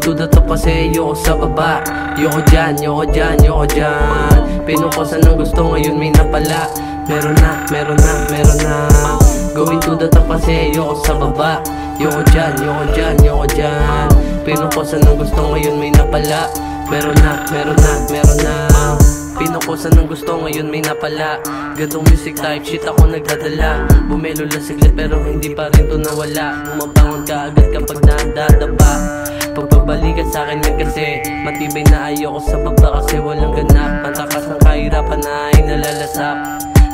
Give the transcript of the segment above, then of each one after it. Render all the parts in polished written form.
to the top kasi ayoko sa baba. Yoko dyan, yoko dyan, yoko dyan. Pinukosan ng gusto ngayon may napala. Meron na, meron na, meron na. Going to the top kasi ayoko sa baba. Yoko dyan, yoko dyan, yoko dyan. Pinukosan ng gusto ngayon may napala. Meron na, meron na, meron na. Pinukusan ng gusto ngayon may napala. Gantong music type shit ako nagdadala. Bumelo lang saglit pero hindi pa rin to nawala. Bumabangon ka agad kapag nadadapa. Pagpabalikan sa akin yan kasi matibay na ayoko sa baba kasi walang ganap. Pantakas ng kahirapan na ay nalalasap.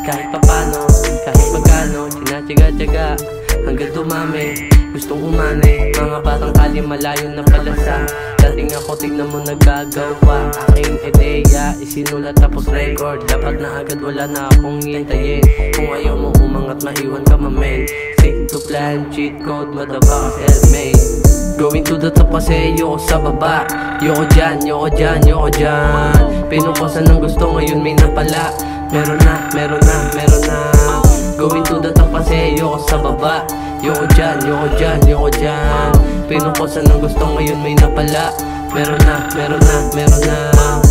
Kahit papano, kahit magkano, tinatyaga-tyaga hanggang dumami, gustong umani. Mga batang kali malayo na palasa. Dating ako tignan mo nagagawa. Aking ideya isinulat tapos record. Dapat na agad wala na akong hintayin. Kung ayaw mo umangat maiwan ka mamen. Stick to plan, cheat code, madaba ka self-made. Going to the top kasi ayoko sa baba. Yoko dyan, yoko dyan, yoko dyan. Pinukosan ng gusto ngayon may napala. Meron na, meron na, meron na. Going to the top kasi ayoko sa baba. Yoko dyan, yoko dyan, yoko dyan. Pinukosan ng gusto ngayon may napala. Meron na, meron na, meron na.